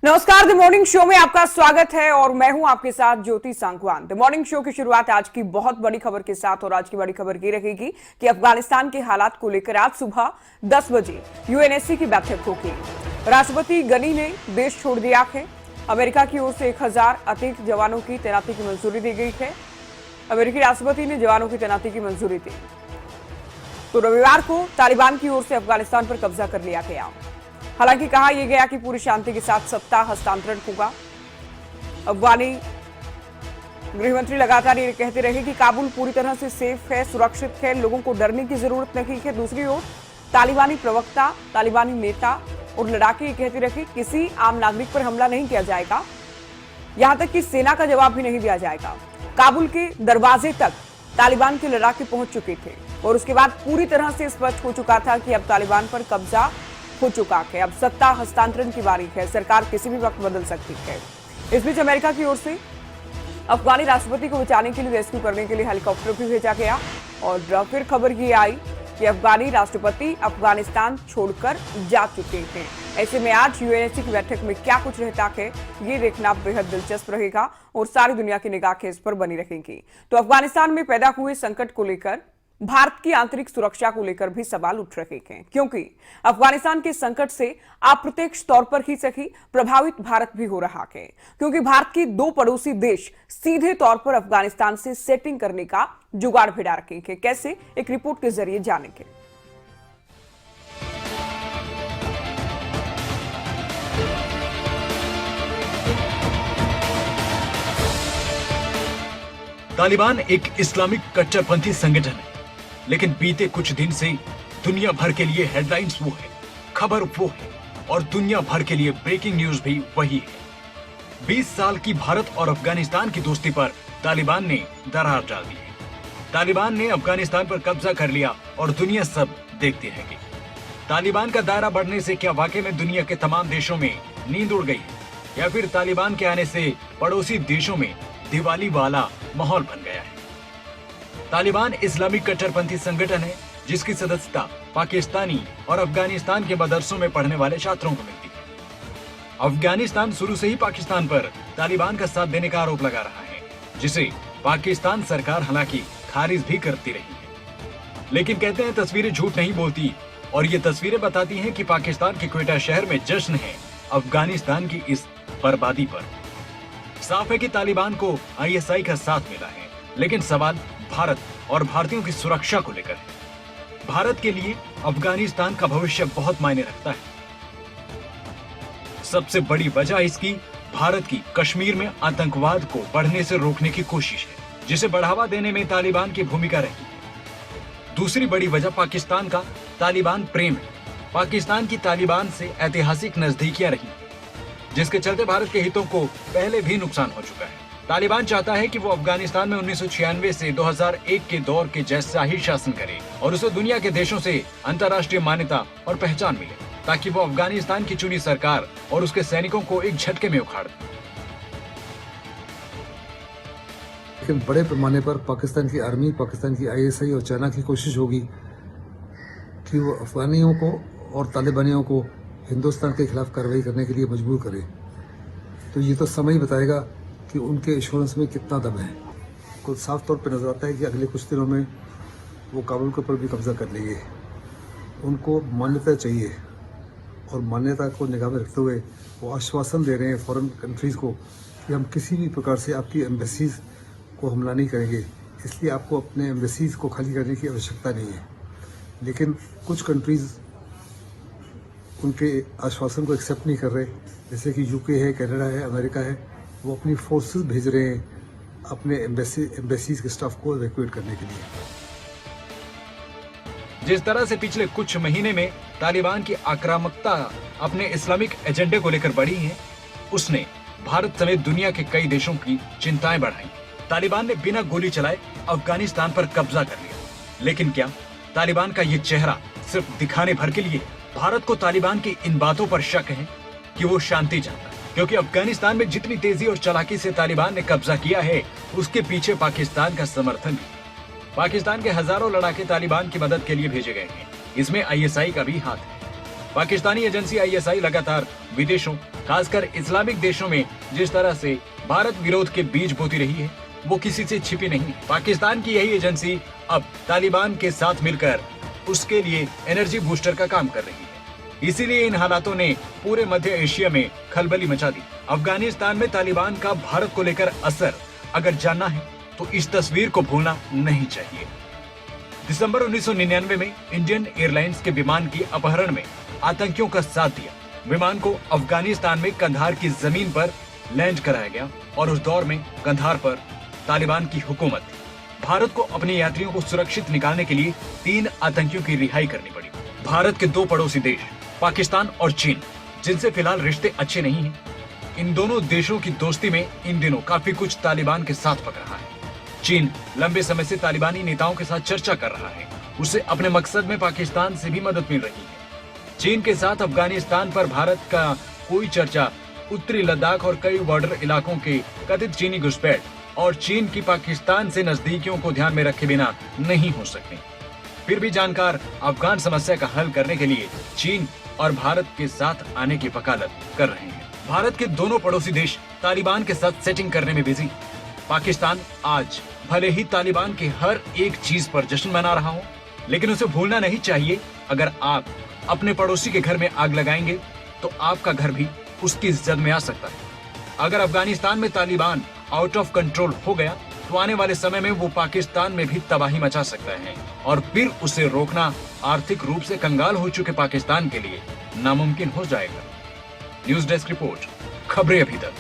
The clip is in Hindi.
नमस्कार, द मॉर्निंग शो में आपका स्वागत है और मैं हूं आपके साथ ज्योति सांगवान। द मॉर्निंग शो की शुरुआत आज की बहुत बड़ी खबर के साथ और आज की बड़ी खबर ये रहेगी कि अफगानिस्तान के हालात को लेकर आज सुबह 10 बजे यूएनएससी की बैठक होगी। राष्ट्रपति गनी ने देश छोड़ दिया है। अमेरिका की ओर से 1000 अतिरिक्त जवानों की तैनाती की मंजूरी दी गई है। अमेरिकी राष्ट्रपति ने जवानों की तैनाती की मंजूरी दी तो रविवार को तालिबान की ओर से अफगानिस्तान पर कब्जा कर लिया गया। हालांकि कहा यह गया कि पूरी शांति के साथ सत्ता हस्तांतरण होगा। अफगानी गृहमंत्री लगातार ये कहते रहे कि काबुल पूरी तरह से सेफ है, सुरक्षित है, लोगों को डरने की जरूरत नहीं है। दूसरी ओर तालिबानी प्रवक्ता, तालिबानी नेता और लड़ाके ये कहते रहे किसी आम नागरिक पर हमला नहीं किया जाएगा, यहां तक कि सेना का जवाब भी नहीं दिया जाएगा। काबुल के दरवाजे तक तालिबान के लड़ाके पहुंच चुके थे और उसके बाद पूरी तरह से स्पष्ट हो चुका था कि अब तालिबान पर कब्जा हो चुका है। अब सत्ता हस्तांतरण की बारी है, सरकार किसी भी वक्त बदल सकती है। इस बीच अमेरिका की ओर से अफगानी राष्ट्रपति को बचाने के लिए रेस्क्यू करने के लिए हेलीकॉप्टर भी भेजा गया और फिर खबर ये आई कि अफगानी राष्ट्रपति अफगानिस्तान छोड़कर जा चुके हैं। ऐसे में आज यूएनएससी की बैठक में क्या कुछ रहता है ये देखना बेहद दिलचस्प रहेगा और सारी दुनिया की निगाहें इस पर बनी रहेंगी। तो अफगानिस्तान में पैदा हुए संकट को लेकर भारत की आंतरिक सुरक्षा को लेकर भी सवाल उठ रहे हैं, क्योंकि अफगानिस्तान के संकट से अप्रत्यक्ष तौर पर ही सही प्रभावित भारत भी हो रहा है, क्योंकि भारत की दो पड़ोसी देश सीधे तौर पर अफगानिस्तान से सेटिंग करने का जुगाड़ भिड़ा रखे हैं। कैसे, एक रिपोर्ट के जरिए जानेंगे। तालिबान एक इस्लामिक कट्टरपंथी संगठन है, लेकिन बीते कुछ दिन से दुनिया भर के लिए हेडलाइंस वो है, खबर वो है और दुनिया भर के लिए ब्रेकिंग न्यूज भी वही है। 20 साल की भारत और अफगानिस्तान की दोस्ती पर तालिबान ने दरार डाल दी है। तालिबान ने अफगानिस्तान पर कब्जा कर लिया और दुनिया सब देखती रह गई। तालिबान का दायरा बढ़ने से क्या वाकई में दुनिया के तमाम देशों में नींद उड़ गई है, या फिर तालिबान के आने से पड़ोसी देशों में दिवाली वाला माहौल बन गया है। तालिबान इस्लामिक कट्टरपंथी संगठन है जिसकी सदस्यता पाकिस्तानी और अफगानिस्तान के मदरसों में पढ़ने वाले छात्रों को मिलती है। अफगानिस्तान शुरू से ही पाकिस्तान पर तालिबान का साथ देने का आरोप लगा रहा है, जिसे पाकिस्तान सरकार हालांकि खारिज भी करती रही है। लेकिन कहते हैं तस्वीरें झूठ नहीं बोलती और ये तस्वीरें बताती हैं कि पाकिस्तान के क्वेटा शहर में जश्न है अफगानिस्तान की इस बर्बादी पर। साफ है कि तालिबान को आईएसआई का साथ मिला है, लेकिन सवाल भारत और भारतीयों की सुरक्षा को लेकर है। भारत के लिए अफगानिस्तान का भविष्य बहुत मायने रखता है। सबसे बड़ी वजह इसकी भारत की कश्मीर में आतंकवाद को बढ़ने से रोकने की कोशिश है, जिसे बढ़ावा देने में तालिबान की भूमिका रही है। दूसरी बड़ी वजह पाकिस्तान का तालिबान प्रेम है। पाकिस्तान की तालिबान से ऐतिहासिक नजदीकियां रही, जिसके चलते भारत के हितों को पहले भी नुकसान हो चुका है। तालिबान चाहता है कि वो अफगानिस्तान में 1996 से 2001 के दौर के जैसा ही शासन करे और उसे दुनिया के देशों से अंतर्राष्ट्रीय मान्यता और पहचान मिले, ताकि वो अफगानिस्तान की चुनी सरकार और उसके सैनिकों को एक झटके में उखाड़ दे। लेकिन बड़े पैमाने पर पाकिस्तान की आर्मी, पाकिस्तान की आईएसआई और चाइना की कोशिश होगी कि वो अफगानियों को और तालिबानियों को हिंदुस्तान के खिलाफ कार्रवाई करने के लिए मजबूर करे। तो ये तो समय ही बताएगा कि उनके एश्योरेंस में कितना दम है। कुछ साफ तौर पर नजर आता है कि अगले कुछ दिनों में वो काबुल के ऊपर भी कब्जा कर लेंगे। उनको मान्यता चाहिए और मान्यता को निगाह में रखते हुए वो आश्वासन दे रहे हैं फॉरेन कंट्रीज़ को कि हम किसी भी प्रकार से आपकी एम्बेसीज को हमला नहीं करेंगे, इसलिए आपको अपने एम्बेसीज को खाली करने की आवश्यकता नहीं है। लेकिन कुछ कंट्रीज़ उनके आश्वासन को एक्सेप्ट नहीं कर रहे, जैसे कि यूके है, कनाडा है, अमेरिका है। वो अपनी फोर्सेस भेज रहे हैं अपने एम्बेसीज के स्टाफ को इवैक्यूएट करने के लिए। जिस तरह से पिछले कुछ महीने में तालिबान की आक्रामकता अपने इस्लामिक एजेंडे को लेकर बढ़ी है, उसने भारत समेत दुनिया के कई देशों की चिंताएं बढ़ाई। तालिबान ने बिना गोली चलाए अफगानिस्तान पर कब्जा कर लिया, लेकिन क्या तालिबान का ये चेहरा सिर्फ दिखाने भर के लिए? भारत को तालिबान की इन बातों पर शक है कि वो शांति चाहता है, क्योंकि अफगानिस्तान में जितनी तेजी और चालाकी से तालिबान ने कब्जा किया है, उसके पीछे पाकिस्तान का समर्थन भी। पाकिस्तान के हजारों लड़ाके तालिबान की मदद के लिए भेजे गए हैं। इसमें आईएसआई का भी हाथ है। पाकिस्तानी एजेंसी आईएसआई लगातार विदेशों खासकर इस्लामिक देशों में जिस तरह से भारत विरोध के बीज बोती रही है वो किसी से छिपी नहीं। पाकिस्तान की यही एजेंसी अब तालिबान के साथ मिलकर उसके लिए एनर्जी बूस्टर का काम कर रही है। इसीलिए इन हालातों ने पूरे मध्य एशिया में खलबली मचा दी। अफगानिस्तान में तालिबान का भारत को लेकर असर अगर जानना है तो इस तस्वीर को भूलना नहीं चाहिए। दिसंबर 1999 में इंडियन एयरलाइंस के विमान की अपहरण में आतंकियों का साथ दिया। विमान को अफगानिस्तान में कंधार की जमीन पर लैंड कराया गया और उस दौर में कंधार पर तालिबान की हुकूमत थी। भारत को अपने यात्रियों को सुरक्षित निकालने के लिए 3 आतंकियों की रिहाई करनी पड़ी। भारत के 2 पड़ोसी देश पाकिस्तान और चीन, जिनसे फिलहाल रिश्ते अच्छे नहीं हैं, इन दोनों देशों की दोस्ती में इन दिनों काफी कुछ तालिबान के साथ पक रहा है। चीन लंबे समय से तालिबानी नेताओं के साथ चर्चा कर रहा है। उसे अपने मकसद में पाकिस्तान से भी मदद मिल रही है। चीन के साथ अफगानिस्तान पर भारत का कोई चर्चा उत्तरी लद्दाख और कई बॉर्डर इलाकों के कथित चीनी घुसपैठ और चीन की पाकिस्तान से नजदीकियों को ध्यान में रखे बिना नहीं हो सकती। फिर भी जानकार अफगान समस्या का हल करने के लिए चीन और भारत के साथ आने की वकालत कर रहे हैं। भारत के दोनों पड़ोसी देश तालिबान के साथ सेटिंग करने में बिजी। पाकिस्तान आज भले ही तालिबान के हर एक चीज पर जश्न मना रहा हो, लेकिन उसे भूलना नहीं चाहिए, अगर आप अपने पड़ोसी के घर में आग लगाएंगे तो आपका घर भी उसकी जद में आ सकता है। अगर अफगानिस्तान में तालिबान आउट ऑफ कंट्रोल हो गया तो आने वाले समय में वो पाकिस्तान में भी तबाही मचा सकता है और फिर उसे रोकना आर्थिक रूप से कंगाल हो चुके पाकिस्तान के लिए नामुमकिन हो जाएगा। न्यूज़ डेस्क रिपोर्ट, खबरें अभी तक।